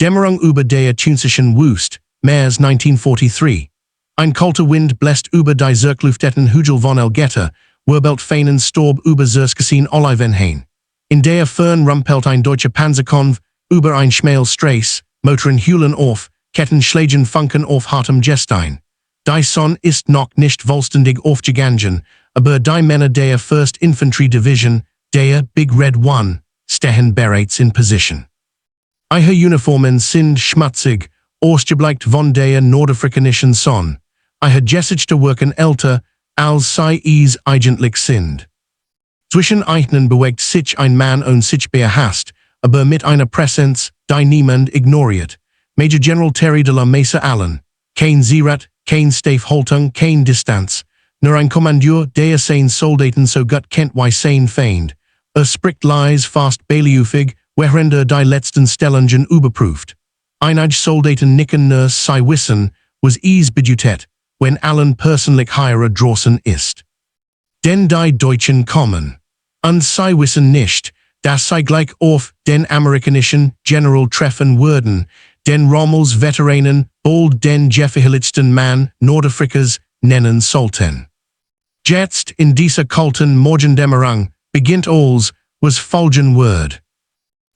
Dämmerung über der Tunischen Wust, März 1943. Ein kalter Wind bläst über die zerklüfteten Hügel von Elgeta, wirbelt feinen Storb über Zerskeseen Olivenhain. In der Fern rumpelt ein deutscher Panzerkonv über ein schmales Straße, Motoren heulen auf, Ketten schlagen funken auf hartem Gestein. Die Sonne ist noch nicht vollständig aufgegangen, aber die Männer der First Infantry Division, der Big Red One, stehen bereits in Position. Ihre Uniformen sind schmutzig, ausgebleicht von der nordafrikanischen Sonne. Ihre gesättigte Worken älter, als sie es eigentlich sind. Zwischen ihnen bewegt sich ein Mann unsichtbar hast, aber mit einer Präsenz, die niemand ignoriert. Major General Terry de la Mesa Allen. Kein Zierat, kein Stafhaltung, kein Distanz. Nur ein Kommandeur, der seinen Soldaten so gut kennt wie sein Feind. Spricht leise fast beliefig, während die letzten Stellungen überprüft. Einige Soldaten nicken nur sie wissen, was es bedeutet, wenn Allen persönlich draußen ist. Denn die Deutschen kommen. Und sie wissen nicht, dass sie gleich auf den amerikanischen General treffen würden, den Rommels Veteranen bald den gefährlichsten Mann Nordafrikas nennen sollten. Jetzt in dieser kalten Morgendämmerung beginnt alles, was folgen wird.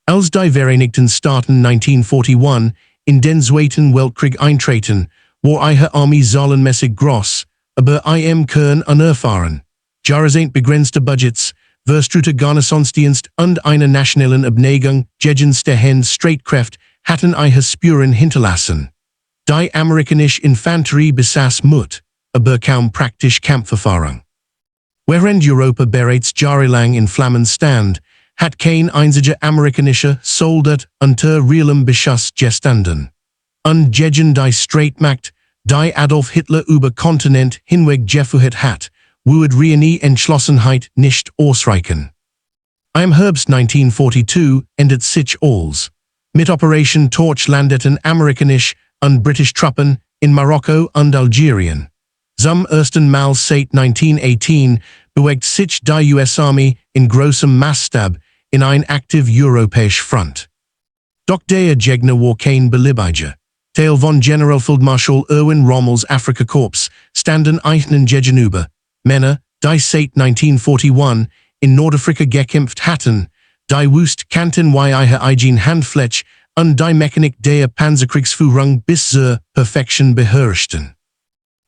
Als die Vereinigten Staaten 1941 in den Zweiten Weltkrieg eintreten, war ihre Armee zahlenmäßig groß, aber im Kern unerfahren. Jahrzehnte begrenzte Budgets, verstruter Garnisonsdienst und eine nationalen Abneigung gegen stehende Streitkräfte hatten ihre Spuren hinterlassen. Die amerikanische Infanterie besaß Mut, aber kaum praktisch Kampferfahrung. Während Europa bereits jahrelang in Flammen stand, hat kein einziger amerikanischer Soldat unter realem Beschuss gestanden. Und gegen die Streitmacht, die Adolf Hitler über Kontinent hinweg geführt hat, würde reine Entschlossenheit nicht ausreichen. Im Herbst 1942 endet sich alles. Mit Operation Torch landeten amerikanische und britische Truppen in Marokko und Algerien. Zum ersten Mal seit 1918 bewegt sich die US-Armee in großem Maßstab in ein aktiv europäisch Front. Doch der Gegner war kein beliebiger. Teil von Generalfeldmarschall Erwin Rommels Afrikakorps standen ihnen gegenüber, Männer, die seit 1941 in Nordafrika gekämpft hatten, die wussten kannten wie ihre eigene Handfläche und die Mechanik der Panzerkriegsführung bis zur Perfektion beherrschten.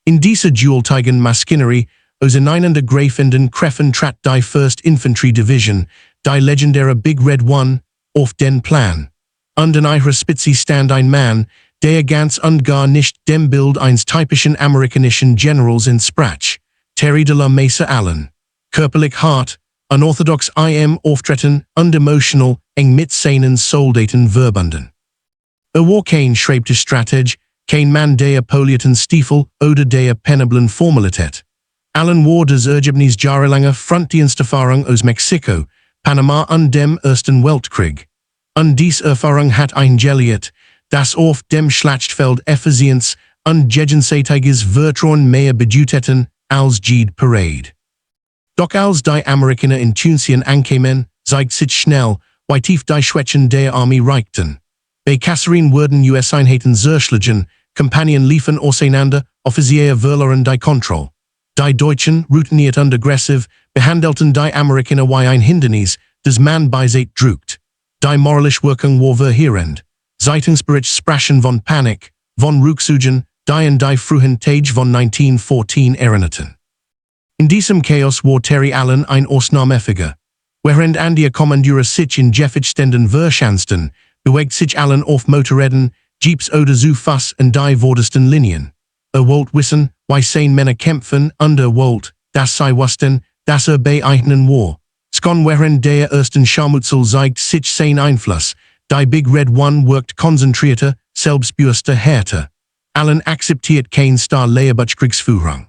In dieser dualteiligen Maschinerie auseinander greifenden Kräften trat die First Infantry Division, die legendäre Big Red One, auf den Plan. Und an ihrer Spitze stand ein Mann, der ganz und gar nicht dem Bild eines typischen amerikanischen Generals entsprach, Terry de la Mesa Allen. Körperlich hart, unorthodox im Auftreten und emotional eng mit seinen Soldaten verbunden. War kein Schreibtischstrateg, kein Mann der polierten Stiefel oder der peniblen Formalität. Allen war des Ergebnis jahrelanger Frontdiensterfahrung aus Mexiko, Panama und dem Ersten Weltkrieg. Und dies Erfahrung hat eingelehrt, dass auf dem Schlachtfeld Effizienz und gegenseitiges Vertrauen mehr bedeuteten als jede Parade. Doch als die Amerikaner in Tunesien ankamen, zeigt sich schnell, wie tief die Schwächen der Armee reichten. Bei Kasserine wurden US-Einheiten zerschlagen, Kampagnen liefen auseinander, Offiziere verloren die Kontrolle. Die Deutschen, routiniert und aggressiv, behandelten die Amerikaner wie ein Hindernis, das man beiseite drückt. Die moralische Wirkung war verheerend. Zeitungsberichte sprachen von Panik, von Rückzügen, die in die frühen Tage von 1914 erinnerten. In diesem Chaos war Terry Allen ein Ausnahmefigur. Während andere Kommandeure sich in Gefechtsständen verschanzten, bewegt sich Allen auf Motorrädern, Jeeps oder zu Fuß in die vordersten Linien. Wollte wissen, wie seine Männer kämpfen und wollte, dass sie wussten, dass bei ihnen war. Schon während der ersten Scharmützel zeigt sich sein Einfluss. Die Big Red One wirkt konzentrierter, selbstbewusster härter. Allen akzeptiert kein Star-Lehrbuchkriegsführung.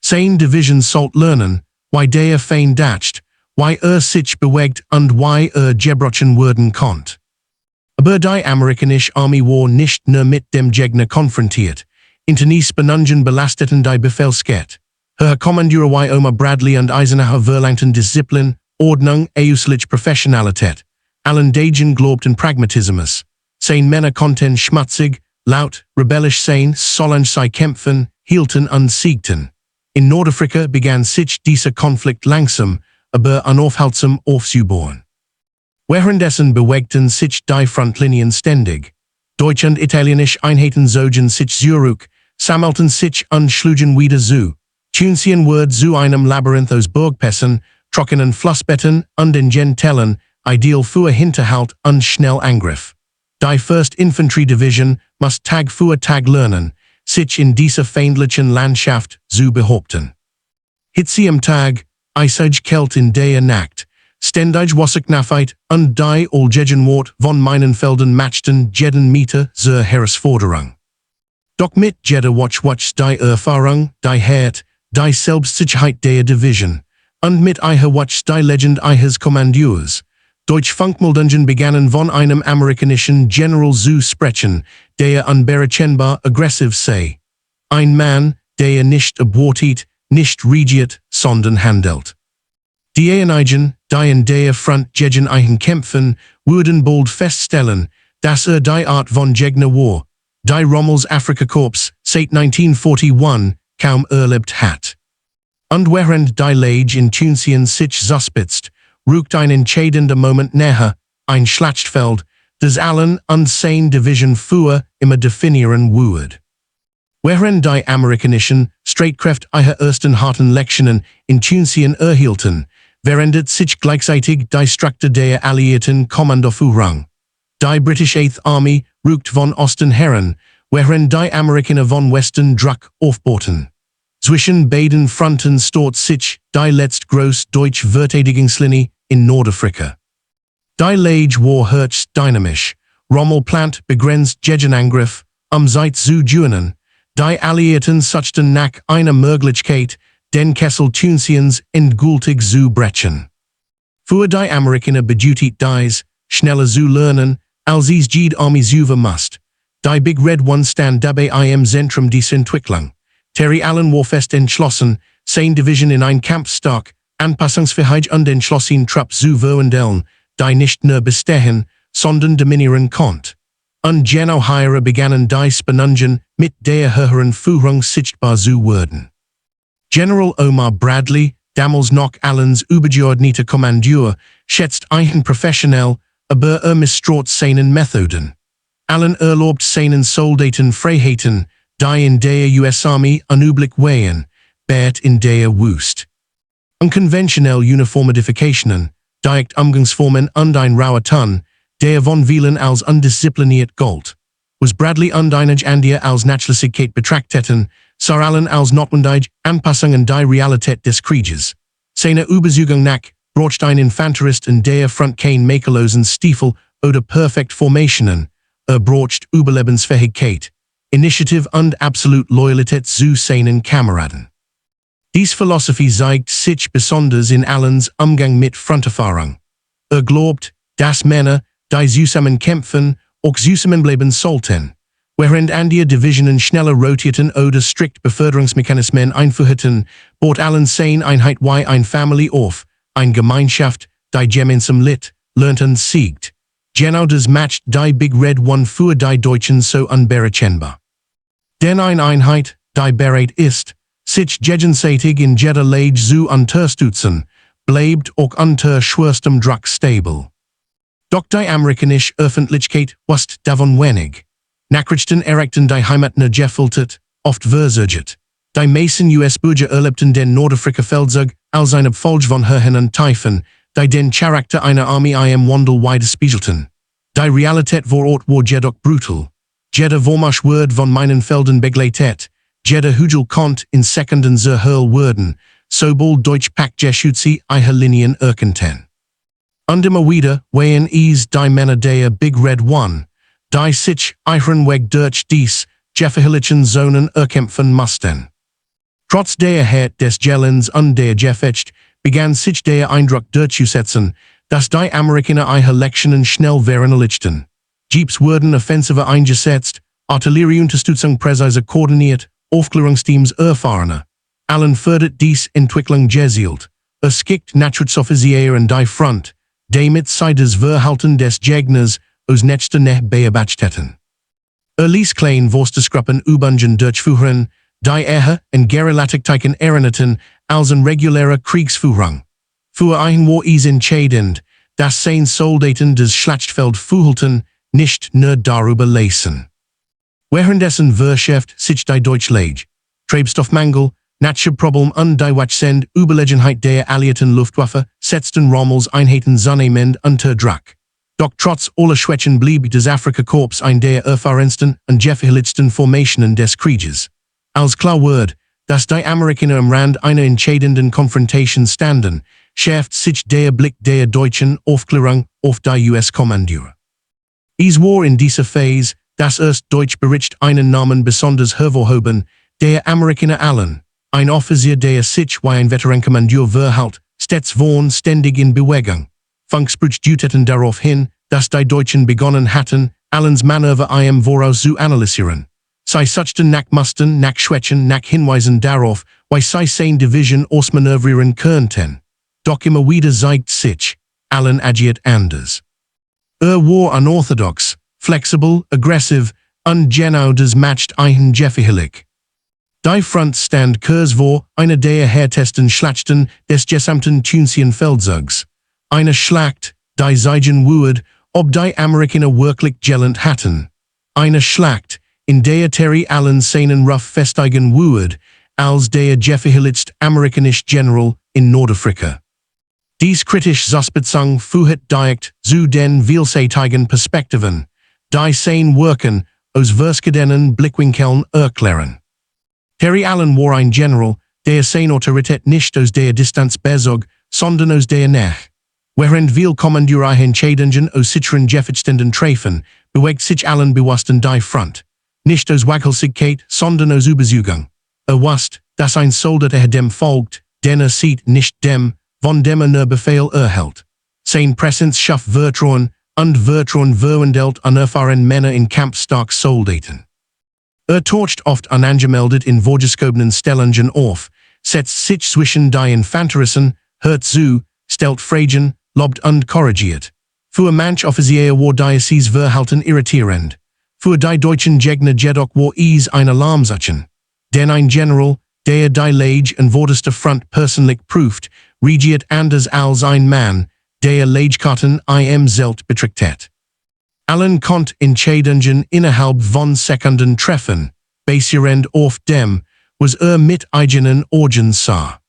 Seine Division sollte lernen, wie der Feind dacht, wie sich bewegt und wie gebrochen werden konnte. Aber die amerikanische Armee war nicht nur mit dem Gegner konfrontiert. Internis Benungen belasteten die Befehlskette. Herr Kommandeure wie Omar Bradley und Eisenhower verlangten Disziplin, Ordnung, äußerliche Professionalität. Allen dagegen glaubten Pragmatismus. sein Männer konnten schmutzig, laut, rebellisch sein, solange sie kämpfen, hielten und siegten. In Nordafrika begann sich dieser Konflikt langsam, aber unaufhaltsam aufzubauen. Währenddessen bewegten sich die Frontlinien ständig. Deutsch und italienische Einheiten zogen sich zurück, sammelten sich und schlugen wieder zu. Tunsian wurd zu einem Labyrinth aus Burgpässen, trockenen Flussbetten und den Gentellen, ideal für Hinterhalt und Schnellangriff. Die First Infanterie Division muss Tag für Tag lernen, sich in dieser feindlichen Landschaft zu behaupten. Hitze am Tag, eisig Kält in der Nacht, ständig Wasserknappheit und die Allgegenwart von meinen Feldern matchten jeden Meter zur Herausforderung. Doch mit jeder Watch die Erfahrung, die Herd, die Selbstsicherheit der Division, und mit ihrer Watch die Legend ihres Kommandeurs. Deutsch-Funkmeldungen begannen von einem amerikanischen General zu sprechen, der unberechenbar aggressiv sei. Ein Mann, der nicht abortet, nicht regiert, sondern handelt. Die einigen, die in der Front gegen eigen kämpfen, würden bald feststellen, dass die Art von Gegner war, die Rommels Afrika-Korps seit 1941 kaum erlebt hat. Und während die Lage in Tunesien sich zuspitzt, rückt ein entscheidender Moment näher, ein Schlachtfeld, das allen und seine Division für immer definieren wird. Während die amerikanischen Streitkräfte ihre ersten harten Lektionen in Tunesien erhielten, verändert sich gleichzeitig die Struktur der Alliierten Kommandoführung. Die britische 8th Army rückt von Osten heran, während die Amerikaner von Westen Druck aufbauten. Zwischen beiden Fronten staut sich die letzte große deutsche Verteidigungslinie in Nordafrika. Die Lage war höchst dynamisch. Rommel plant begrenzt Gegenangriff, Zeit zu joinen. Die Alliierten suchten nach einer Möglichkeit, den Kessel Tunesiens endgültig zu brechen. Für die Amerikaner bedeutet dies, schneller zu lernen, als es jede Armee suchen musste. Die Big Red One stand dabei im Zentrum dieser Entwicklung. Terry Allen war fest entschlossen, seine Division in ein Kampf stark, anpassungsfähig und entschlossen Trupp zu verwandeln, die nicht nur bestehen, sondern dominieren konnte. Und genau hier begannen die Spannungen mit der höheren Führung sichtbar zu werden. General Omar Bradley, damals noch Allens übergeordneter Kommandeur, schätzt einen professionell, aber misstraut seinen Methoden. Allen erlaubt seinen Soldaten Freiheiten, die in der US Army unüblich waren, bert in der Wüste. Unkonventionelle Uniformifikationen, direkt Umgangsformen und ein rauer Ton, der von vielen als undiszipliniert galt, was Bradley und einige andere als Nachlässigkeit betrachteten, sah Allen als notwendig Anpassungen die Realität des Krieges. Seine Überzeugung nach braucht ein Infanterist in der Front kein makellosen Stiefel oder perfekt Formationen, braucht Überlebensfähigkeit, Initiative und absolute Loyalität zu seinen Kameraden. Dies Philosophie zeigt sich besonders in Allens Umgang mit Fronterfahrung. Glaubt, dass Männer, die zusammen kämpfen, auch zusammenbleiben sollten. Während andere Divisionen schneller rotierten oder strikt Beförderungsmechanismen einführten, baut Allen seine Einheit wie eine Familie auf, eine Gemeinschaft, die gemeinsam litt, lernt und siegt. Genau das macht die Big Red One für die Deutschen so unberechenbar. Denn eine Einheit, die bereit ist, sich gegenseitig in jeder Lage zu unterstützen, bleibt auch unter schwerstem Druck stabil. Doch die amerikanische Öffentlichkeit wusste davon wenig. Nachrichten erreichten die Heimat nur gefiltert, oft versöget. Die meisten US-Bürger erlebten den Nordafrika-Feldzug als eine Folge von Hurrikan und Typhoon, die den Charakter einer Armee im Wandel widerspiegelten. Die Realität vor Ort war jedoch brutal. Jeder Vormarsch wurde von meinen Feldern begleitet. Jeder Hügel konnte in Sekunden zerhört werden, sobald Deutsch Packgeschütze ihre Linien erkannten. Und immer wieder waren es die Männer der Big Red One, die sich ihren Weg durch dies gefährlichen Zonen erkämpfen mussten. Trotz der Härte des Geländs und der Gefecht begann sich der Eindruck durchzusetzen, dass die Amerikaner ihre Lektionen schnell verinnerlichten. Jeeps wurden offensiver eingesetzt, Artillerieunterstützung präzise koordiniert, Aufklärungsteams erfahrener. Allen fördert dies Entwicklung gezielt. Es gibt Naturschoffiziere an die Front, damit sie das Verhalten des Gegners aus nächster Nähe beobachtet. Ließ klein Vorstersgruppen Übungen durchführen, die en gerelatigteiken Erinnerten als een reguläre Kriegsführung. Für ein war es entscheidend, dass seine Soldaten des Schlachtfeld verhielten, nicht nur darüber lesen. Währenddessen verschärft sich die Deutschlage, Treibstoffmangel, Naturproblem und die wachsende Überlegenheit der Alliierten Luftwaffe setzten Rommels Einheiten zunehmend unter Druck. Doch trotz aller Schwächen blieb das Afrikakorps ein der erfahrensten und gefährlichsten Formationen des Krieges. Als klar wird, dass die Amerikaner am Rand einer entscheidenden Konfrontation standen, schärft sich der Blick der deutschen Aufklärung auf die US-Kommandeure. Es war in dieser Phase, dass erst Deutsch Bericht einen Namen besonders hervorhoben, der Amerikaner Allen, ein Offizier der sich wie ein Veterankommandeur verhält, stets waren ständig in Bewegung. Funksprüch deuteten darauf hin, dass die Deutschen begonnen hatten, Allens Manöver im Voraus zu analysieren. Sie suchten nach Mustern, nach Schwächen, nach Hinweisen darauf, wie sie seine Division ausmanövrieren könnten. Doch immer wieder zeigt sich, Allen agiert anders. War unorthodox, flexibel, aggressiv, und genau das matcht einen gefährlich. Die Frontstand Kurs war einer der härtesten Schlachten des gesamten 20. Feldzugs. Eine Schlacht, die zeigen würde, ob die Amerikaner wirklich gelernt hatten. Eine Schlacht, in der Terry Allen seinen Ruf festigen würde, als der gefährlichste amerikanische General in Nordafrika. Dies kritisch Suspizung führt direkt zu den vielseitigen Perspektiven, die sein Wirken aus verschiedenen Blickwinkeln erklären. Terry Allen war ein General, der seine Autorität nicht aus der Distanz bezog, sondern aus der Nähe. Während viele Kommandeure Entscheidungen aus sicheren Gefechtständen treffen, bewegt sich Allen bewusst in die Front. Nicht aus Waghalsigkeit, sondern aus Überzeugung. Wusste, dass ein Soldat dem folgt, denn sieht nicht dem, von dem nur Befehl erhält. Sein Präsenz schafft Vertrauen, und Vertrauen verwandelt unerfahrene Männer in kampfstarke Soldaten. Taucht oft unangemeldet in vorgeschobenen Stellungen auf, setzt sich zwischen die Infanteristen, hört zu, stellt Fragen, lobt und korrigiert. Für manch Offizier war dieses Verhalten irritierend. Für die deutschen Gegner jedoch war es ein Alarmzeichen. Denn ein General, der die Lage an vorderster Front persönlich prüft, regiert anders als ein Mann, der Lagekarten im Zelt betrachtet. Allen konnte Entscheidungen innerhalb von Sekunden treffen, basierend auf dem, was mit eigenen Augen sah.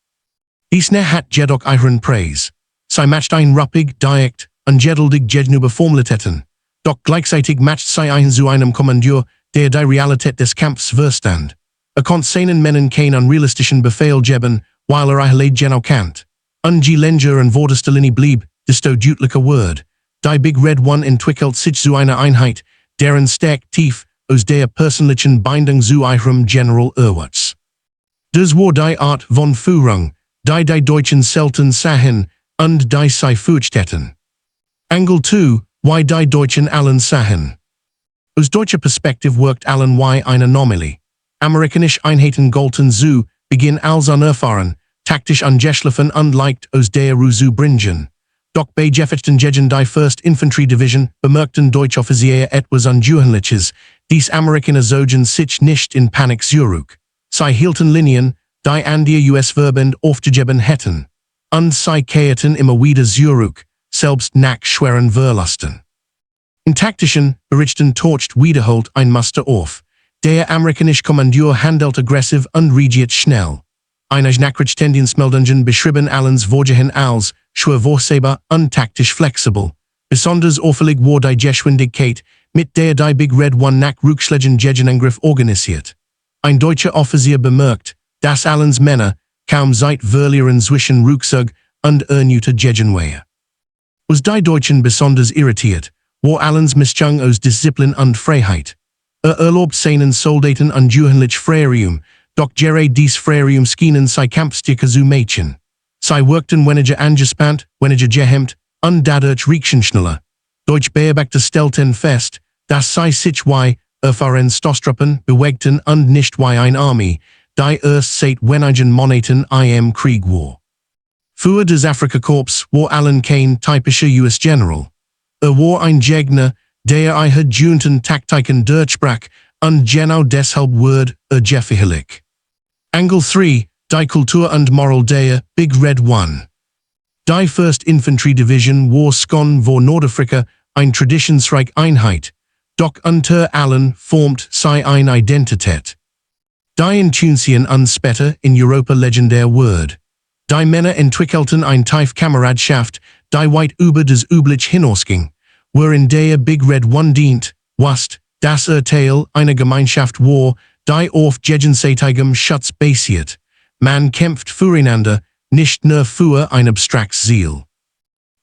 Dies hat jedoch ihren Preis. Sie macht ein ruppig, direkt, und geduldig gegenüber Formalitäten. Doch gleichzeitig macht sie ein zu einem Kommandeur, der die Realität des Kampfs verstand. Konnte seinen Männern keinen unrealistischen Befehl geben, weil eine genau kannt. Und je länger an vorderster Linie blieb, desto deutlicher wird. Die Big Red One entwickelt sich zu einer Einheit, deren Stärke tief aus der persönlichen Bindung zu ihrem General erwächst. Das war die Art von Führung, die Deutschen selten sahen, und die sie fürchteten. Angle 2, wie die Deutschen Allen sahen. Aus deutscher Perspektive wirkt Allen wie eine Anomalie. Amerikanische Einheiten galten zu Beginn als unerfahren, taktisch ungeschliffen und leicht aus der Ruhe zu bringen. Doch bei Gefechten gegen die 1st Infanterie Division bemerkten deutsche Offiziere etwas Ungewöhnliches, dies Amerikaner zogen sich nicht in Panik zurück. Sie hielten Linien, die an die US-Verband aufgegeben hätten. Und sie kehrten immer wieder zurück, selbst nach schweren Verlusten. In taktischen Berichten taucht wiederholt ein Muster auf. Der amerikanische Kommandeur handelt aggressiv und regiert schnell. Einige Nachrichtendienstmeldungen beschrieben Allens Vorgehen als schwer vorhersehbar und taktisch flexibel. Besonders auffällig war die Geschwindigkeit, mit der die Big Red One nach Rückschlägen gegen Angriff organisiert. Ein deutscher Offizier bemerkt, dass Allens Männer kaum Zeit verlieren zwischen Rückzug und erneute Gegenwehr. Was die Deutschen besonders irritiert, war Allens Mischung aus Disziplin und Freiheit. Erlaubt seinen Soldaten ungewöhnlich Freiraum, doch gerade dies Freiraum schienen sie Kampfstärke zu machen. Sie wirkten weniger angespannt, weniger gehemmt, und dadurch riechen schneller. Deutsch Beobachter stellten fest, dass sie sich wie erfahren Stoßtruppen bewegten und nicht wie eine Armee, die erst seit wenigen Monaten im Krieg war. Für das Afrikakorps war Allen kein typischer US-General. War ein Gegner, der eingejunkten Taktiken Durchbrach und genau deshalb wird gefährlich. Angle 3, die Kultur und Moral der Big Red One. Die 1st Infanterie Division war schon vor Nordafrika eine traditionsreiche Einheit, doch unter allen formt sie eine Identität. Die in Tunesien und später in Europa legendär wird. Die Männer entwickelten eine tiefe Kameradschaft, die weit über das übliche hinausging, wherein der Big Red One dient, was das Teil einer Gemeinschaft war, die auf gegenseitigem Schutz basiert. Man kämpft füreinander, nicht nur für ein abstraktes Ziel.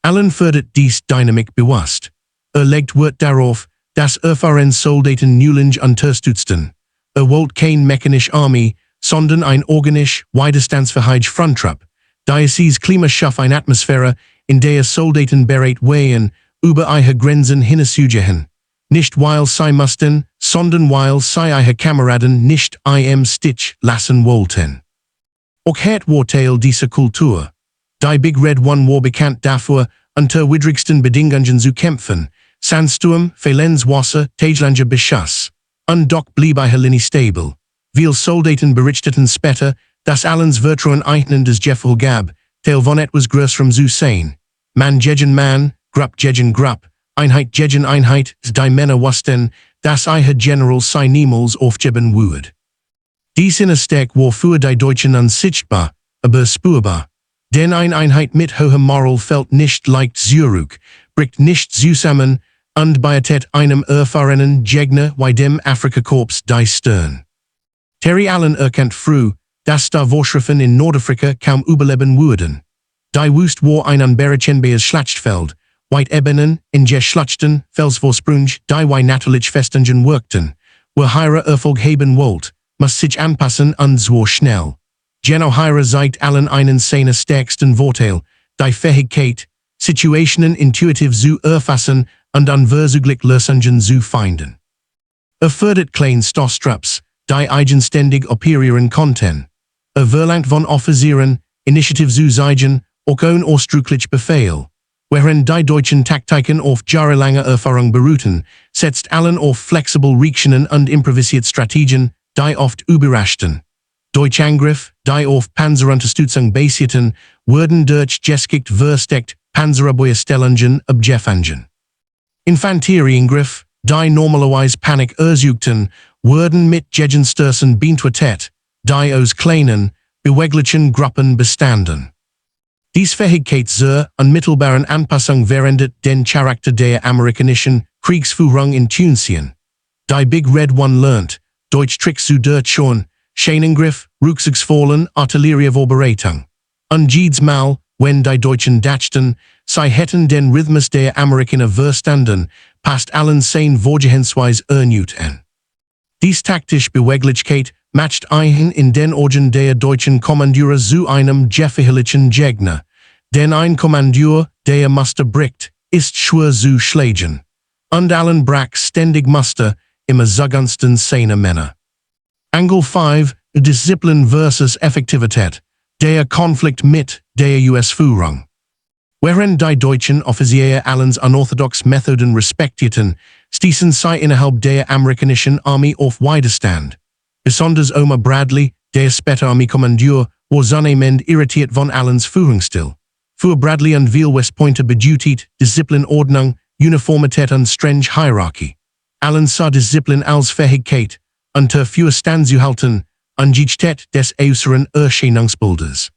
Allen fördert dies Dynamik bewusst. Legt Wert darauf, dass erfahrene Soldaten Newlange unterstützten. Wollt kein mechanische Armee, sondern ein organisch, widerstandsfähige Fronttrupp. Dieses Klima schafft eine Atmosphäre, in der Soldaten bereit wären, über ihre Grenzen hinauszugehen. Nicht weil sie mussten, sondern weil sie ihre Kameraden nicht im Stich lassen wollten. Auch hat war Teil dieser Kultur. Die Big Red One war bekannt dafür, unter widrigsten Bedingungen zu kämpfen, Sandsturm, Fehlens Wasser, Tajlanger Beschuss. Und doch blieb ihre Linie stabil. Viele Soldaten berichteten später, dass allens Vertrauen eignen des Gefühl gab, Teil von etwas Größerem zu sein. Man gegen Man, Grupp gegen Grupp, Einheit gegen Einheit, die Männer wussten, dass ihr General sie niemals aufgeben würde. Dies Innerstärk war für die Deutschen unsichtbar, aber spürbar. Denn eine Einheit mit hohem Moral fällt nicht leicht zurück, bricht nicht zusammen, und beitet einem erfahrenen Gegner wie dem Afrikakorps die Stirn. Terry Allen erkannt früh, dass die Vorschriften in Nordafrika kaum überleben würden. Die Wüste war ein unberechenbares Schlachtfeld, weit Ebenen, in der Schlachten, Felsvorsprung, die wie natürlich Festungen wirkten, wo Heire Erfolg haben wollt, muss sich anpassen und zwar schnell. Genau Heire zeigt allen einen seiner stärksten Vorteil, die Fähigkeit, Situationen intuitiv zu erfassen und unverzüglich Lösungen zu finden. Fördert kleine Stosstrups, die eigenständig operieren konnten. Verlangt von Offizieren, Initiative zu zeigen, auch ein ausdrücklich Befehl. Während die deutschen Taktiken auf jahrelanger Erfahrung beruhten, setzt allen auf flexibel Reaktionen und improvisiert Strategien, die oft überraschten. Deutsche Angriff, die auf Panzerunterstützung basierten, wurden durch geschickt versteckt Panzerabwehrstellungen abgefangen. Infanterieangriff, die normalerweise Panik erzeugten, wurden mit gegenstürzen beantwortet, die aus kleinen, beweglichen Gruppen bestanden. Dies Fähigkeit zur unmittelbaren Anpassung verändert den Charakter der amerikanischen Kriegsführung in Tunesien. Die Big Red One lernt, Deutsch Tricks zu durchschauen, Scheinangriff, Rückzugsfallen, Artillerievorbereitung. Und jedes Mal, wenn die Deutschen dachten, sie hätten den Rhythmus der Amerikaner verstanden, passt allen sein Vorgehensweise erneut an. Dies taktische Beweglichkeit matcht ein in den Augen der deutschen Kommandeure zu einem gefährlichen Gegner. Denn ein Kommandeur, der Muster bricht, ist schwer zu schlagen. Und allen brach ständig Muster, immer zugunsten seiner Männer. Angle 5, Disziplin versus Effektivität, der Konflikt mit der US-Führung. Während die deutschen Offiziere allens unorthodox Methoden respektierten, stießen sie innerhalb der amerikanischen Armee auf Widerstand. Besonders Omar Bradley, der später Armeekommandeur, war zunehmend irritiert von allens Führungsstil. Für Bradley und viele Westpointer bedeutet Disziplin Ordnung, Uniformität und strenge Hierarchie. Allen sah Disziplin als Fähigkeit, unter Führstand zu halten, angesichts des äußeren Erscheinungsbildes.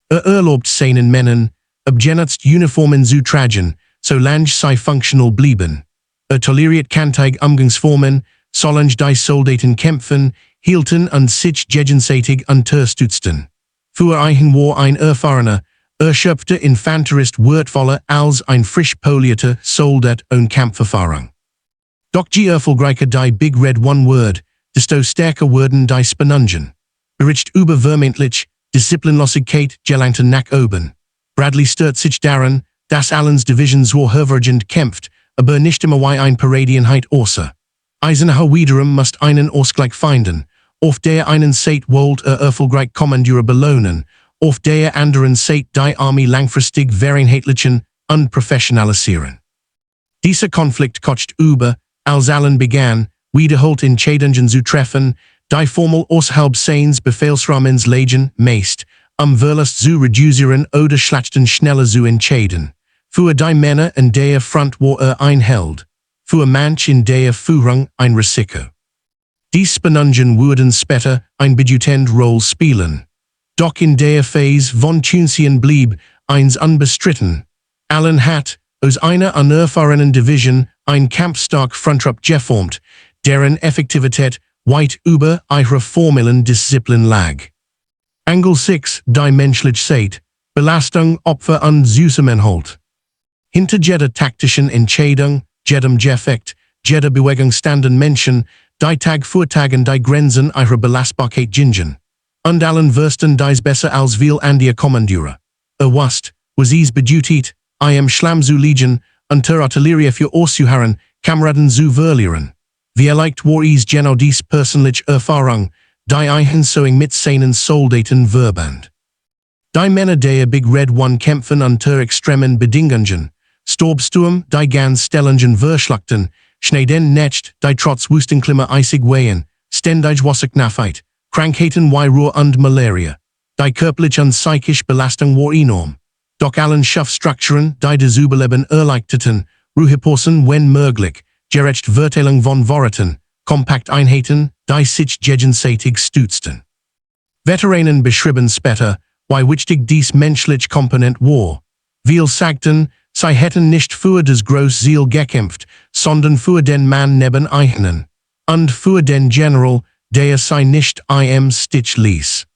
Erlaubt seinen Männern, abgenutzt Uniformen zu tragen, solange sie funktional blieben. Toleriert kantige Umgangsformen, solange die Soldaten kämpfen, hielten und sich gegenseitig unterstützten. Für einen war ein erfahrener, erschöpfter Infanterist wertvoller als ein frisch polierter Soldat ohne Kampferfahrung. Doch je erfolgreicher die Big Red One wird, desto stärker wurden die Spannungen. Bericht über vermeintlich Disziplinlosigkeit gelangten nach oben. Bradley stört sich daran, dass allens Division so hervorragend kämpft, aber nicht immer wie ein Paradeinheit außer. Eisenhower wiederum muss einen Ausgleich finden, auf der einen Seite wollt erfolgreich Kommandeure belohnen, auf der anderen Seite die Armee langfristig vereinheitlichen und professionalisieren. Dieser Konflikt kocht über, als allen begann, wiederholt in Entscheidungen zu treffen, die formal außerhalb seines Befehlsrahmens liegen, meist, Verlust zu reduzieren oder Schlachten schneller zu entscheiden. Für die Männer in der Front war einheld. Für manch in der Führung ein Risiko. Die Spannungen würden später ein bedeutende Rolle spielen. Doch in der Phase von Tunisian blieb eins unbestritten. Allen hat, aus einer unerfahrenen Division, ein kampfstark Fronttrupp geformt, deren Effektivität weit über ihrer formellen Disziplin lag. Angle 6, die Menschlichkeit, Belastung, Opfer und Zusammenhalt. Hinter jeder taktischen Entscheidung, jedem Gefecht, jeder Bewegung standen Menschen, die Tag für Tag an die Grenzen ihrer Belastbarkeit gingen. Und allen wussten dies besser als viel andere Kommandeure. Was es bedeutet, im Schlamm zu liegen, unter Artillerie für auszuharren, Kameraden zu verlieren. Vielleicht war es genau dies persönliche Erfahrung, die Einsoing mit seinen Soldaten verband. Die Männer der Big Red One kämpfen unter extremen Bedingungen, Storbsturm, die ganz Stellungen verschlachten, Schneiden nicht, die trotz Wüstenklima eisig wehen, ständig Wasserknappheit, Krankheiten wie Ruhr und Malaria. Die körperliche und psychische Belastung war enorm. Doch allen Schaffstrukturen, die das Überleben erleichterten, Ruheposen wenn möglich, gerecht Verteilung von Worten, Kompakteinheiten, die sich gegenseitig stützten. Veteranen beschrieben später, wie wichtig dies menschliche Komponent war. Viele sagten, sie hätten nicht für das große Ziel gekämpft, sondern für den Mann neben ihnen. Und für den General, der sie nicht im Stich ließ.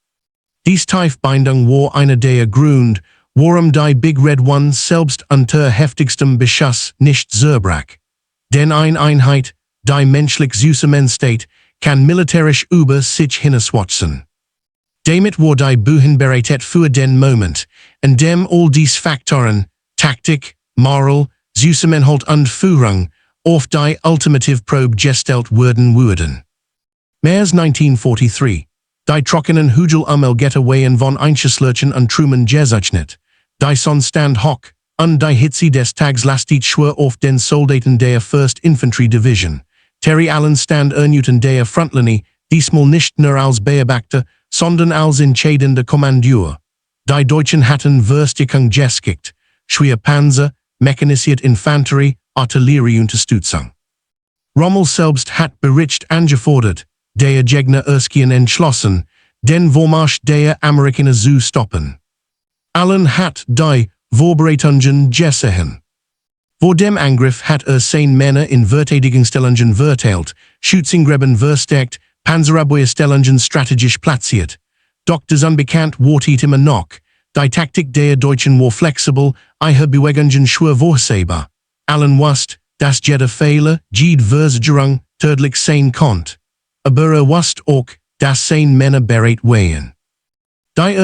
Dies Tiefbindung war einer der Grund, warum die Big Red One selbst unter heftigstem Beschuss nicht zerbrach. Denn eine Einheit, die menschlich zusammensteht, kann militärisch über sich hinauswachsen. Damit war die Bühnenbereitheit für den Moment, in dem all dies Faktoren, Taktik, Moral, Zusammenhalt und Führung, auf die Ultimative Probe gestellt würden. März 1943. Die trockenen Hügel Elgeta wehen von Einschusslöchern und Truppen gezeichnet. Die Sonne stand hoch, und die Hitze des Tags lastet schwer auf den Soldaten der 1st Infanterie Division. Terry Allen stand in der Frontlinie, diesmal nicht nur als Beobachter, sondern als entscheidender Kommandeur. Die Deutschen hatten Verstärkung geschickt, schwere Panzer, mechanisierte Infanterie, Artillerieunterstützung. Rommel selbst hat Bericht angefordert, der Gegner erschien entschlossen, den Vormarsch der Amerikaner zu stoppen. Allen hat die Vorbereitungen gesehen. Vor dem Angriff hat seine Männer in Verteidigungsstellungen verteilt, Schützengräben verstärkt, Panzerabwehrstellungen strategisch platziert. Doch das Unbekannt wartet immer noch. Die Taktik der Deutschen war flexibel, ihre Bewegungen schwer vorhersehbar. Allen wusste, dass jeder Fehler, jede Versagerung, tödlich sein konnte. Aber wusste auch, dass seine Männer bereit waren. Die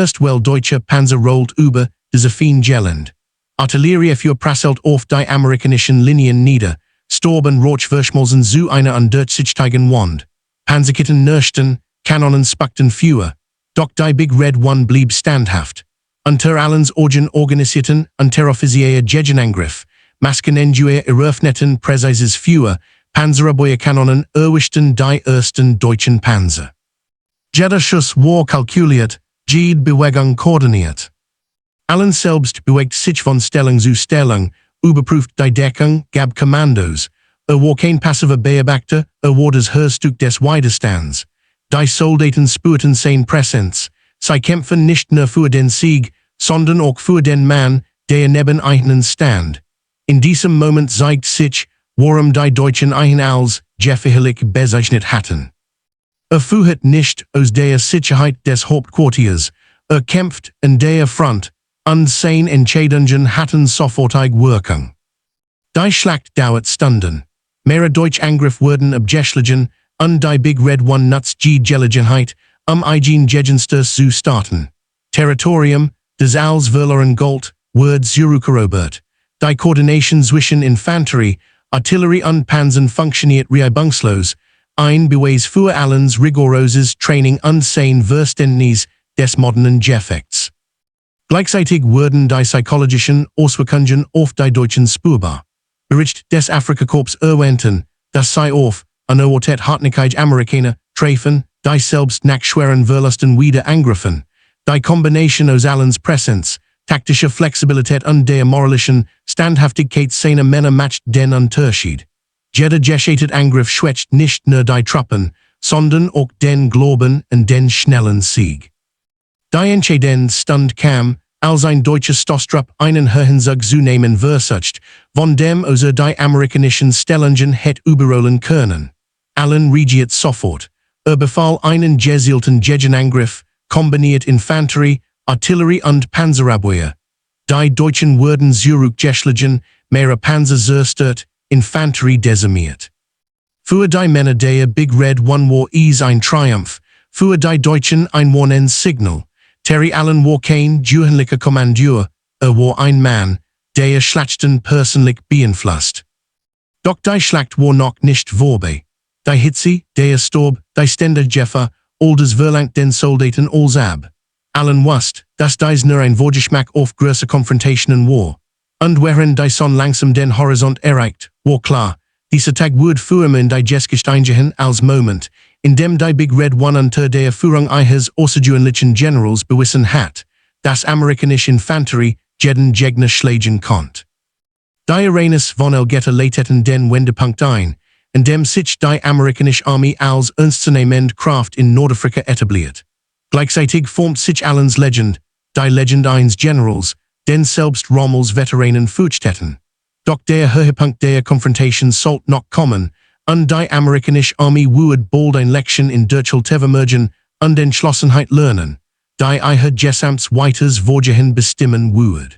deutsche Panzer rollt über diese Fiengeland. Artillerie für prasselt auf die amerikanischen Linien nieder, storben Rochverschmolzen zu einer undurchsichtigen Wand. Panzerketten knirschten, Kanonen spuckten Feuer. Doch die Big Red One blieb standhaft. Unter Allens Orgen organisierten, unteroffizier Gegenangriff, Maskenenduer eröffneten präzises Feuer, Panzerabwehrkanonen erwischten die ersten deutschen Panzer. Jeder Schuss war kalkuliert, jede Bewegung koordiniert. Allen selbst bewegt sich von Stellung zu Stellung, überprüft die Deckung, gab Kommandos. War kein passiver Beobachter, war das Herzstück des Widerstands. Die Soldaten spürten sein Präsenz. Sie kämpfen nicht nur für den Sieg, sondern auch für den Mann, der neben ihnen stand. In diesem Moment zeigt sich, warum die Deutschen ihn als gefährlich bezeichnet hatten. Führt nicht aus der Sicherheit des Hauptquartiers, kämpft in der Front, und seine Entscheidungen hatten sofortig Wirkung. Die Schlacht dauert Stunden. Mehrere deutsche Angriffe wurden abgeschlagen, und die Big Red One nutzt die Gelegenheit, eigen Gegensters zu starten. Territorium, das als verloren galt, wird zurückerobert. Die Koordination zwischen Infanterie, Artillerie und Panzern funktioniert reibungslos, ein Beweis für Allens rigoroses Training und sein Verständnis des modernen Gefechts. Gleichzeitig wurden die psychologischen Auswirkungen auf die Deutschen spürbar. Bericht des Afrikakorps erwähnten, dass sei auf, unerwartet hartnäckig Amerikaner, treffen, die selbst nach schweren Verlusten wieder angriffen. Die Kombination aus allens Präsenz, taktischer Flexibilität und der moralischen Standhaftigkeit seiner Männer macht den Unterschied. Jeder gescheiterte Angriff schwächt nicht nur die Truppen, sondern auch den Glauben und den schnellen Sieg. Die entscheidende Stund kam, als ein deutsches Stoßtrupp einen Höhenzug zu nehmen versucht, von dem aus die amerikanischen Stellungen het überrollen können. Allen reagiert sofort. Befahl einen gezielten Gegenangriff, kombiniert Infanterie, Artillerie und Panzerabwehr. Die Deutschen wurden zurückgeschlagen, mehrere Panzer zerstört, Infanterie dezimiert. Für die Männer der Big Red One war es ein Triumph, für die Deutschen ein Warnensignal. Terry Allen war kein gewöhnlicher Kommandeur, war ein Mann, der Schlachten persönlich beeinflusst. Doch die Schlacht war noch nicht vorbei. Die Hitze, der Sturm, die ständige Gefahr, all das verlangt den Soldaten als ab. Allen wusste, dass dies nur ein Vorgeschmack auf große Konfrontationen war. Und während die Sonne langsam den Horizont erreicht, war klar, dieser Tag würde für immer in die Geschichte eingehen als Moment, in dem die Big Red One unter der Führung eines außergewöhnlichen Generals bewiesen hat, dass amerikanische Infanterie jeden Gegner schlagen konnte. Die Arenas von Algeta leiteten den Wendepunkt ein, in dem sich die amerikanische Armee als ernstzunehmende Kraft in Nordafrika etabliert. Gleichzeitig formt sich Allens Legend, die Legend eines Generals, den selbst Rommels Veteranen fürchteten. Doch der Höhepunkt der Konfrontation sollte noch kommen, und die amerikanische Armee würde bald eine Lektion in Durchhaltevermögen emergen und Entschlossenheit lernen, die ihr gesamtes weiteres Vorgehen bestimmen würde.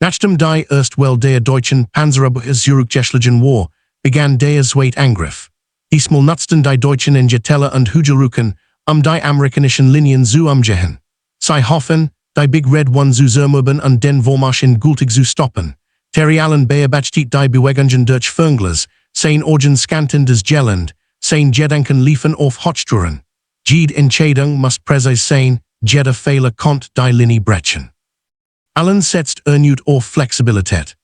Nachdem die erste Welle der deutschen Panzerabwehr zurückgeschlagen war, begann der zweite Angriff. Diesmal nutzten die Deutschen in Teller und Hügelrücken, die amerikanischen Linien zu umgehen. Sie hoffen, die Big Red One zu zermürben und den Vormarsch endgültig zu stoppen. Terry Allen beobachtet die Bewegungen durch Fernglas, sein Orgen scanten des Gelände, sein Gedanken liefen auf Hochstouren. Jede Entscheidung muss präzise sein, jeder Fehler konnte die Linie brechen. Allen setzt erneut auf Flexibilität.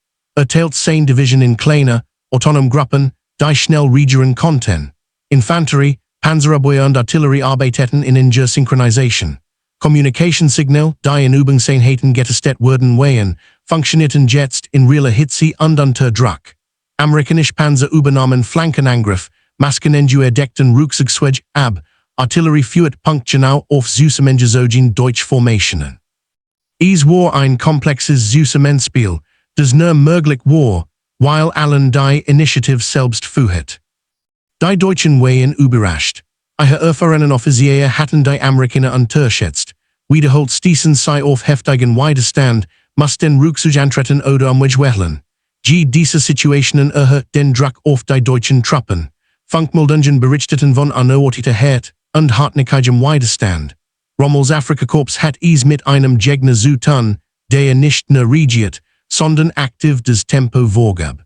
Teilt seine Division in kleine, autonome Gruppen, die schnell reagieren konnten. Infanterie, Panzerabwehr und Artillerie arbeiteten in enger Synchronisation. Kommunikationssignal, die in Übungseinheiten getestet wurden wehen, funktionierten jetzt in realer Hitze und unter Druck. Amerikanische Panzer übernahmen Flankenangriff, Maskenengu erdeckten Rückzugsweg ab, Artillerie führt punktgenau auf Zusammengezogen Deutsch Formationen. Es war ein komplexes Zusammenspiel, das nur möglich war, weil Allen die Initiative selbst führte. Die Deutschen waren überrascht. Ihre erfahrenen Offiziere hatten die Amerikaner unterschätzt. Wiederholt stießen sie auf heftigen Widerstand, mussten Rückzug antreten oder umwechseln. Diese Situationen erhöhten den Druck auf die deutschen Truppen. Funkmeldungen berichteten von unerwarteter Härte und hartnäckigem Widerstand. Rommels Afrikakorps hat es mit einem Gegner zu tun, der nicht nur regiert, sondern aktiv das Tempo vorgab.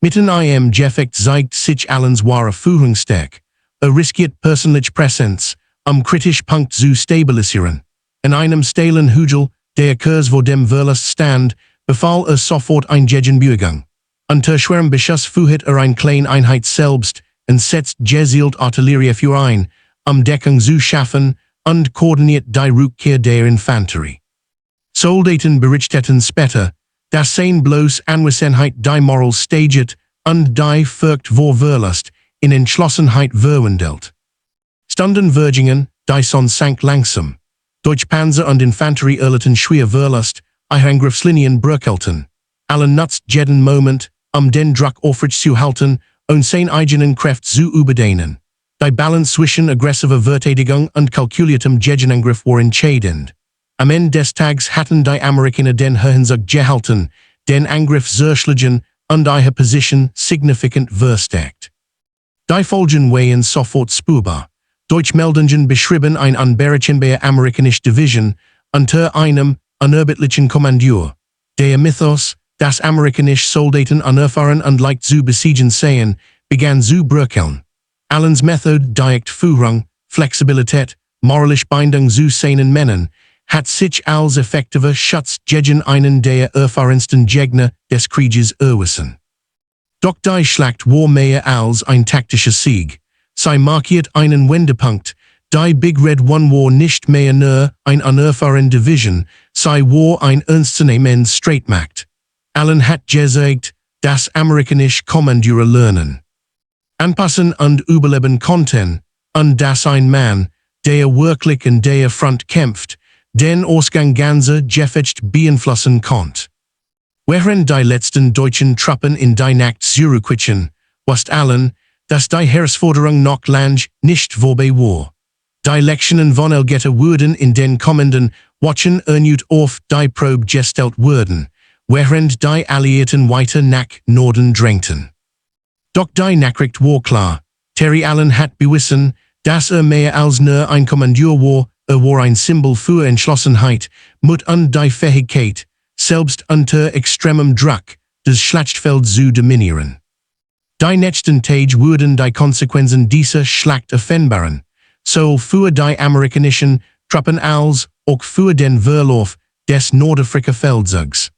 Mitten im Gefecht zeigt sich Allens wahre Führungsstärke. Riskiert persönliche Präsenz, kritisch Punkt zu stabilisieren. In einem steilen Hügel, der kurz vor dem Verlust stand, befahl sofort ein Gegenbewegung. Unter schwerem Beschuss führt eine kleine Einheit selbst und setzt gezielt Artillerie für ein, Deckung zu schaffen und koordiniert die Rückkehr der Infanterie. Soldaten berichteten später, dass sein bloß Anwesenheit die Moral steigert und die Furcht vor Verlust in Entschlossenheit verwandelt. Stundenvergingen, die Sonne sank langsam. Deutsche Panzer und Infanterie erlitten schwer Verlust, ihre Angriffslinien bröckelten. Allen nutzt jeden Moment, den Druck aufrecht zu halten und seine eigenen Kräfte zu überdehnen. Die Balance zwischen aggressiver Verteidigung und kalkuliertem Gegenangriff war entscheidend. Am Ende des Tages hatten die Amerikaner den Höhenzug gehalten, den Angriff zerschlagen und ihre Position signifikant verstärkt. Die Folgen waren sofort spürbar. Deutschmeldungen beschrieben eine unberechenbare amerikanische Division unter einem unerbittlichen Kommandeur. Der Mythos, dass amerikanische Soldaten unerfahren und leicht zu besiegen seien, begann zu bröckeln. Allens Methode die Führung, Flexibilität, moralische Bindung zu seinen Männern, hat sich als effektiver Schutz gegen einen der erfahrensten Gegner des Krieges erwiesen. Doch die Schlacht war mehr als ein taktischer Sieg. Sie markiert einen Wendepunkt. Die Big Red One war nicht mehr nur ein unerfahren Division, sie war ein ernstzunehmendes Streitmacht. Allen hat gesagt, dass amerikanische Kommandeure lernen, anpassen und überleben konnten, und dass ein Mann, der wirklich in der Front kämpft, den Ausgang ganzer Gefecht beeinflussen konnte. Während die letzten deutschen Truppen in die Nacht zurückwichen, wusste allen, dass die Herausforderung noch lang nicht vorbei war. Die Lektionen von Alliierten wurden in den kommenden Wochen erneut auf die Probe gestellt werden, während die Alliierten weiter nach Norden drängten. Doch die Nachricht war klar. Terry Allen hat bewiesen, dass mehr als nur ein Kommandeur war, war ein Symbol für Entschlossenheit, Mut und die Fähigkeit, selbst unter extremem Druck, das Schlachtfeld zu dominieren. Die nächsten Tage wurden die Konsequenzen dieser Schlacht erfahren, sowohl für die amerikanischen Truppen als auch für den Verlauf des Nordafrika-Feldzugs.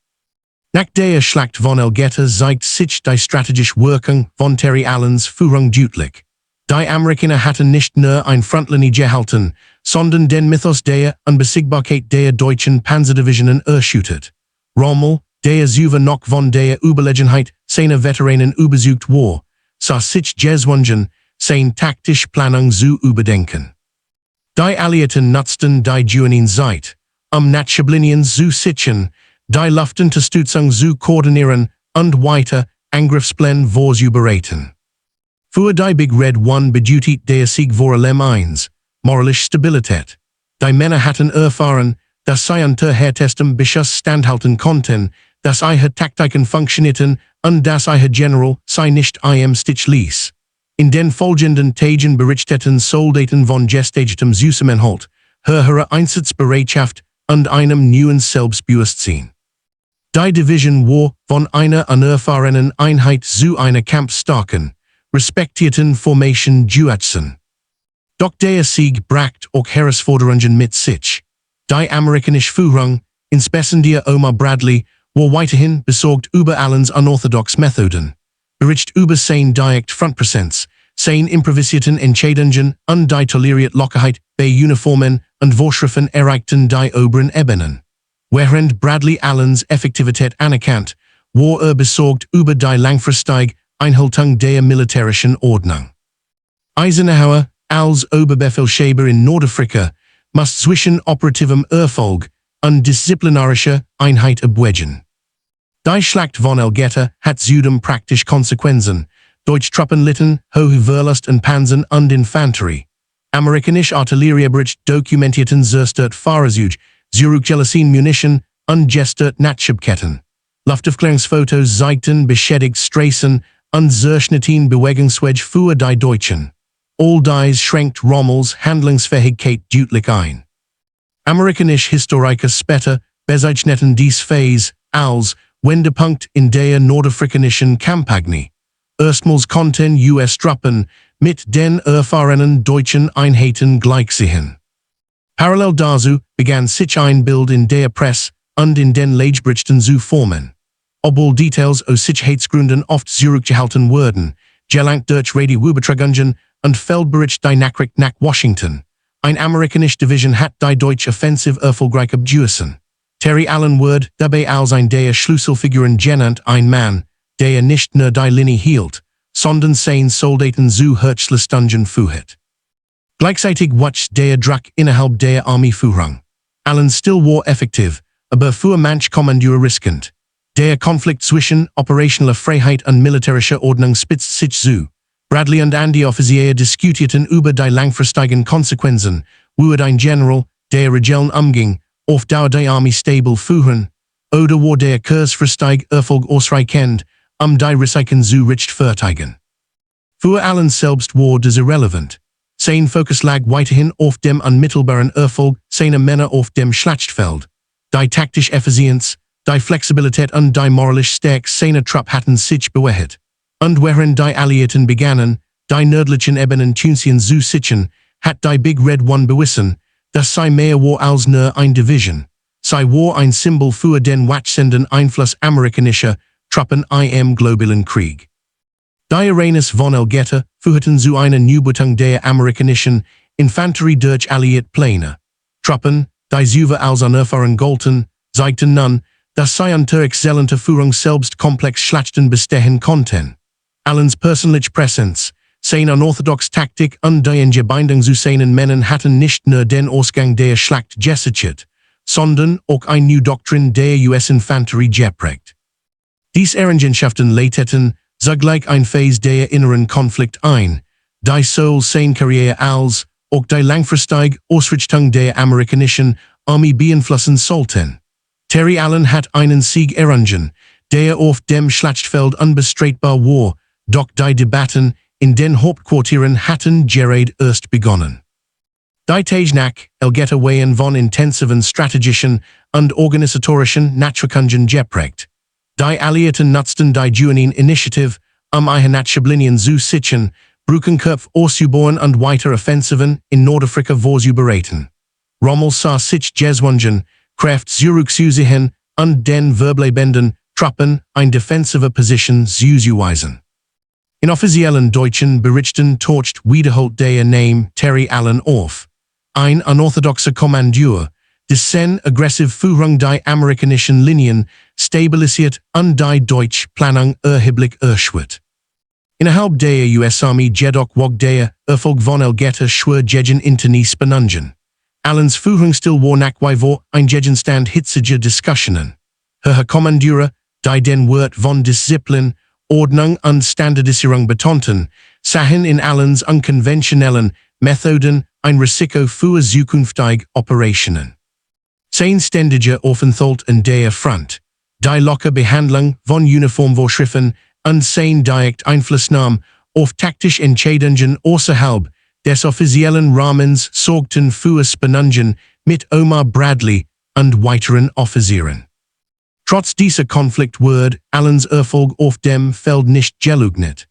Nach der Schlacht von Alliierten zeigt sich die strategische Wirkung von Terry Allens Führung deutlich. Die Amerikaner hatten nicht nur eine Frontlinie gehalten, sondern den Mythos der Unbesiegbarkeit der deutschen Panzerdivisionen erschüttert. Rommel, der selber noch von der Überlegenheit seiner Veteranen überzeugt war, sah sich gezwungen, seine taktische Planung zu überdenken. Die Alliierten nutzten die gewonnene Zeit, Nachschublinien zu sichern, die Luftunterstützung zu koordinieren und weiter Angriffspläne vorzubereiten. Für die Big Red One bedeutet der Sieg vor allem eins, moralische Stabilität. Die Männer hatten erfahren, dass sie unter härtestem Beschuss standhalten konnten, dass ihre Taktiken funktionierten und dass ihr General sie nicht im Stich ließ. In den folgenden Tagen berichteten Soldaten von gesteigertem Zusammenhalt, höherer Einsatzbereitschaft und einem neuen Selbstbewusstsein. Die Division war von einer unerfahrenen Einheit zu einer kampfstarken, respektierten Formation gewachsen. Doch der Sieg brachte auch Herausforderungen mit sich. Die amerikanische Führung, insbesondere Omar Bradley, war weiterhin besorgt über Allens unorthodoxe Methoden. Bericht über sein direkt Frontpräsenz, seine improvisierten Entscheidungen und die tolerierte Lockerheit bei Uniformen und Vorschriften erreichten die oberen Ebenen. Während Bradley Allens Effektivität anerkannt, war besorgt über die langfristige Einhaltung der militärischen Ordnung. Eisenhower, als Oberbefehlshaber in Nordafrika, muss zwischen operativem Erfolg und disziplinarischer Einheit abwägen. Die Schlacht von Alliierten hat zudem praktische Konsequenzen. Deutsche Truppen litten hohe Verlust an Panzern und Infanterie. Amerikanische Artillerie bericht dokumentierten zerstört Fahrzeuge, zurückgelassene Munition und gestört Nachschubketten. Luftaufklärungsfotos zeigten beschädigte Straßen und zerschnittene Bewegungswege für die Deutschen. All dies schränkt Rommels Handlungsfähigkeit deutlich ein. Amerikanische Historiker später bezeichneten dies Phase als Wendepunkt in der nordafrikanischen Kampagne. Erstmals konnten US-Truppen mit den erfahrenen deutschen Einheiten gleichsehen. Parallel dazu begann sich ein Bild in der Presse und in den Legeberichten zu formen. Obwohl Details aus Sicherheitsgründen oft zurückgehalten wurden, gelangt durch Radioübertragungen und Feldbericht die Nachricht nach Washington. Eine amerikanische Division hat die deutsche Offensive erfolgreich abgeschossen. Terry Allen wurde dabei als ein der Schlüsselfiguren genannt, ein Mann, der nicht nur die Linie hielt, sondern seine Soldaten zu Höchstleistungen führte. Gleichzeitig wuchs der Druck innerhalb der Armeeführung. Allen still war effektiv, aber für manch Kommandeur riskant. Der Konflikt zwischen operationeller Freiheit und militärischer Ordnung spitzt sich zu. Bradley und die Offiziere diskutierten über die langfristigen Konsequenzen, würde ein General, der Regeln umging, auf Dauer die Armee stabil führen, oder war der kurzfristige Erfolg ausreichend, die Risiken zu rechtfertigen. Für Allen selbst war das irrelevant. Sein Fokus lag weiterhin auf dem unmittelbaren Erfolg seiner Männer auf dem Schlachtfeld. Die taktische Effizienz, die Flexibilität und die moralische Stärke seiner Truppe hatten sich bewährt. Und während die Alliierten begannen, die nördlichen Ebenen zu sichern, hat die Big Red One bewiesen, dass sie mehr war als nur eine Division. Sie war ein Symbol für den wachsenden Einfluss amerikanischer Truppen im globalen Krieg. Die Uranus von Elgeta, führten zu einer Neubetung der amerikanischen Infanterie durch alliierte Pläne. Truppen, die Zuwe als unerfahren golten, zeigten nun, dass sie unter exzellenter Führung selbst komplex Schlachten bestehen konnten. Allens persönliche Präsenz, seine unorthodoxe Taktik und die Entscheidung zu seinen Männern hatten nicht nur den Ausgang der Schlacht gesichert, sondern auch eine neue Doktrin der US-Infanterie geprägt. Dies Errungenschaften leiteten zugleich ein Phase der inneren Konflikt ein, die sowohl seine Karriere als auch die langfristige Ausrichtung der amerikanischen Armee beeinflussen sollten. Terry Allen hat einen Sieg errungen, der auf dem Schlachtfeld unbestreitbar war, doch die Debatten in den Hauptquartieren hatten gerade erst begonnen. Die Tage nach Elgeta waren von intensiven strategischen und organisatorischen Nachwirkungen geprägt. Die Alliierten nutzten die Junin-Initiative, Einheitslinien zu sichern, Brückenkopf auszubauen und weitere Offensiven in Nordafrika vorzubereiten. Rommel sah sich gezwungen, Kraft zurückzuziehen und den verbleibenden Truppen eine defensive Position zuzuweisen. In offiziellen deutschen Berichten taucht wiederholt der Name Terry Allen auf. Ein unorthodoxer Kommandeur, dessen aggressive Führung die amerikanischen Linien stabilisiert und die deutsche Planung erheblich erschwert. Innerhalb der US-Armee jedoch wog der Erfolg von Elgeta schwer gegen Internis benungen. Allens Führungsstil war nach wie vor ein Gegenstand hitziger Diskussionen. Herr Kommandeure, die den Wert von Disziplin, Ordnung und Standardisierung betonten, sahen in Allens unkonventionellen Methoden ein Risiko für zukünftige Operationen. Sein ständiger Aufenthalt an der Front, die lockere Behandlung von Uniformvorschriften und sein direkt Einflussnahme auf taktische Entscheidungen außerhalb des offiziellen Rahmens sorgten für Spannungen mit Omar Bradley und weiteren Offizieren. Trotz dieser Konflikt wird Allens Erfolg auf dem Feld nicht geleugnet.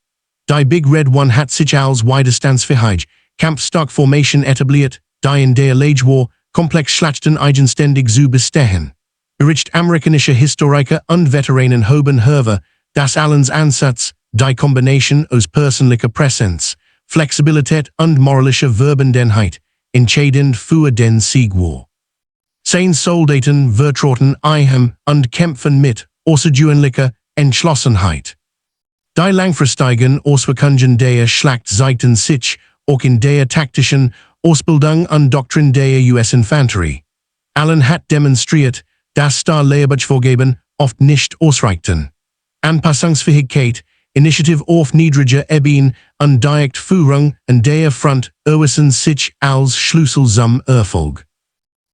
Die Big Red One hat sich als widerstandsfähige Kampfstark-Formation etabliert, die in der Lage war, komplex Schlachten eigenständig zu bestehen. Bericht amerikanischer Historiker und Veteranen haben hervor, dass Allens Ansatz, die Kombination aus persönlicher Präsenz, Flexibilität und moralischer Verbundenheit, entscheidend für den Sieg war. Seine Soldaten vertrauten ihm und kämpfen mit außergewöhnlicher Entschlossenheit. Die langfristigen Auswirkungen der Schlacht zeigten sich auch in der taktischen Ausbildung und Doktrin der US-Infanterie. Allen hat demonstriert, dass die Lehrbuchvorgaben oft nicht ausreichten. Anpassungsfähigkeit, Initiative auf niedriger Ebene und direkt Führung an der Front erwiesen sich als Schlüssel zum Erfolg.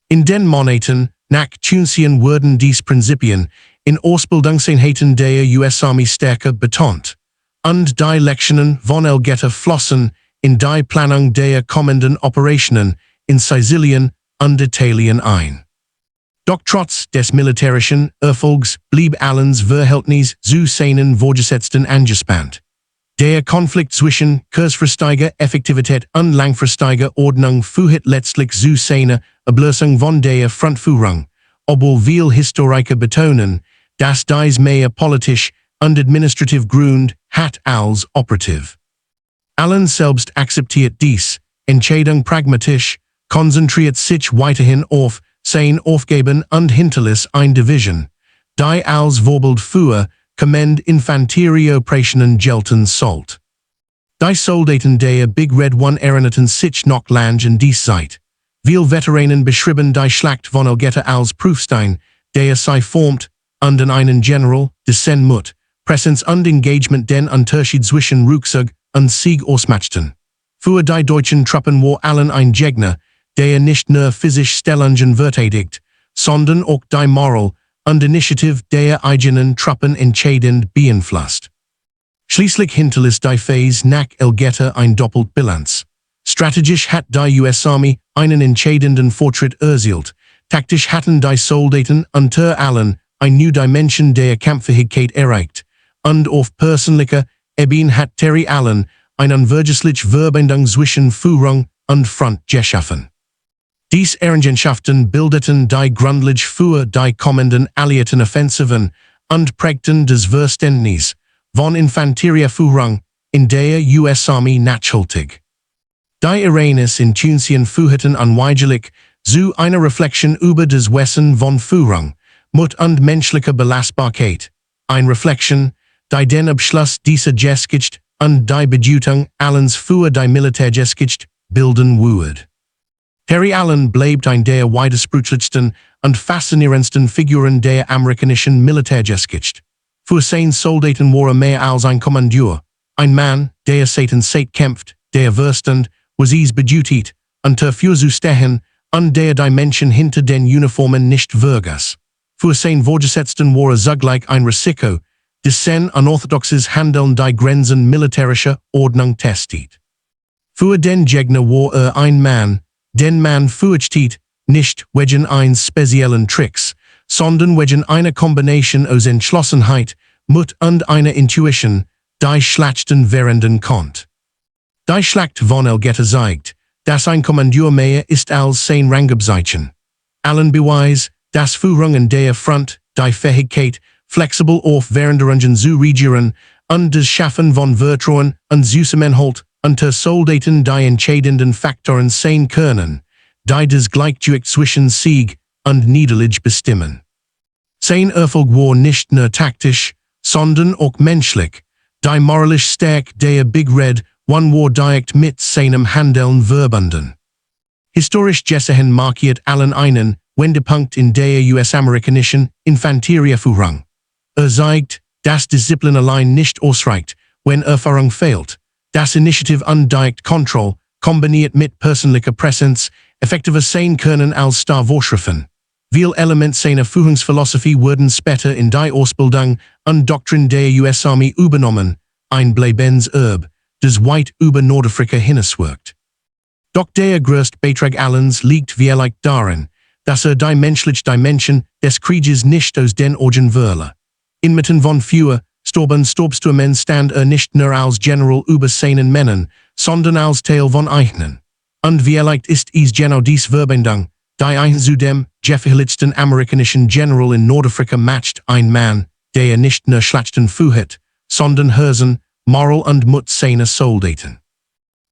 In den Monaten nach Tunisian wurden dies Prinzipien in Ausbildungseinheiten der US-Armee stärker betont, und die Lektionen von Elgeta flossen in die Planung der kommenden Operationen in Sizilien und Italien ein. Doch trotz des militärischen Erfolgs blieb Allens Verhältnis zu seinen Vorgesetzten angespannt. Der Konflikt zwischen kurzfristiger Effektivität und langfristiger Ordnung führte letztlich zu seiner Ablösung von der Frontführung, obwohl viele Historiker betonen, dass dies mehr politisch und administrativ Grund hat als operativ. Allen selbst akzeptiert dies, Entscheidung pragmatisch, konzentriert sich weiterhin auf sein Aufgeben und hinterließ eine Division, die als Vorbild für kommende Infanterieoperationen gelten sollte. Die Soldaten der Big Red One erinnerten sich noch lange an dies Zeit. Viele Veteranen beschrieben die Schlacht von Elgeta als Prüfstein, der sie formt, und an einen General, dessen Mut, Präsenz und Engagement den Unterschied zwischen Rückzug und Sieg ausmachten. Für die deutschen Truppen war Allen ein Gegner, der nicht nur physisch Stellungen verteidigt, sondern auch die Moral und Initiative der eigenen Truppen entscheidend beeinflusst. Schließlich hinterließ die Phase nach Elgeta ein doppelt Bilanz. Strategisch hat die US-Armee einen entscheidenden Fortschritt erzielt, taktisch hatten die Soldaten unter Allen eine neue Dimension der Kampffähigkeit erreicht, und auf persönlicher Ebene hat Terry Allen eine unvergessliche Verbindung zwischen Führung und Front geschaffen. Dies Errungenschaften bildeten die Grundlage für die kommenden Alliierten Offensiven und prägten das Verständnis von Infanterieführung in der US Army Nachhaltig. Die Iranis in Tunesian Führten unweigerlich zu einer Reflexion über das Wesen von Führung, Mut und menschliche Belastbarkeit, ein Reflexion, die den Abschluss dieser Geschichte und die Bedeutung allens für die Militärgeschichte bilden würde. Terry Allen bleibt ein der widersprüchlichsten und faszinierendsten Figuren der amerikanischen Militärgeschichte. Für seine Soldaten war mehr als ein Kommandeur, ein Mann, der Satan kämpft, der Verstand, was es bedeutet, und dafür zu stehen, und der die Menschen hinter den Uniformen nicht vergaß. Für seine Vorgesetzten war zugleich ein Risiko, das sein unorthodoxes Handeln die Grenzen militärischer Ordnung testet. Für den Gegner war ein Mann, den man fürchtet, nicht wegen eines speziellen Tricks, sondern wegen einer Kombination aus Entschlossenheit, Mut und einer Intuition, die Schlachten währenden konnte. Die Schlacht von Alliierten zeigt, dass ein Kommandeur mehr ist als sein Rangabzeichen. Allen beweis, dass Führung in der Front, die Fähigkeit, flexibel auf Veränderungen zu reagieren und das Schaffen von Vertrauen und Zusammenhalt unter Soldaten die entscheidenden Faktoren sein können, die das Gleichgewicht zwischen Sieg und Niederlage bestimmen. Sein Erfolg war nicht nur taktisch, sondern auch menschlich, die moralisch stark der Big Red One war direkt mit seinem Handeln verbunden. Historisch gesehen markiert Allen einen Wendepunkt in der US-amerikanischen Infanterieführung. Zeigt, dass Disziplin allein nicht ausreicht, wenn Erfahrung fehlt, dass Initiative und direkt Kontrolle, kombiniert mit persönlicher Präsenz, effektiver sein können als Vorschriften. Viele Elemente seiner Führungsphilosophie wurden später in die Ausbildung und Doktrin der US Army übernommen, ein bleibens Erbe, das weit über Nordafrika hinauswirkt. Doch der größte Beitrag Allens liegt vielleicht darin, dass die menschliche Dimension des Krieges nicht aus den Augen verlor. Inmitten von Storbstürmen stand nicht nur als General über seinen Männern, sondern als Teil von eigenen. Und vielleicht ist es genau dies Verbindung, die ein zu dem gefährlichsten amerikanischen General in Nordafrika macht, ein Mann, der nicht nur Schlachten führt, sondern Herzen, Moral und Mut seiner Soldaten.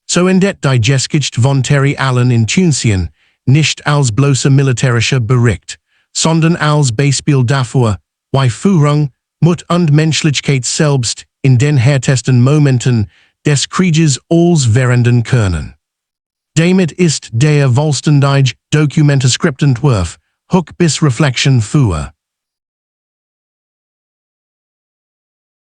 So endet die Geschichte von Terry Allen in Tunesien nicht als bloßer militärischer Bericht, sondern als Beispiel dafür, wie Führung, Mut und Menschlichkeit selbst in den härtesten Momenten des Krieges alles währenden können. Damit ist der vollständige Dokumentarskript Entwurf, Hook bis Reflexion für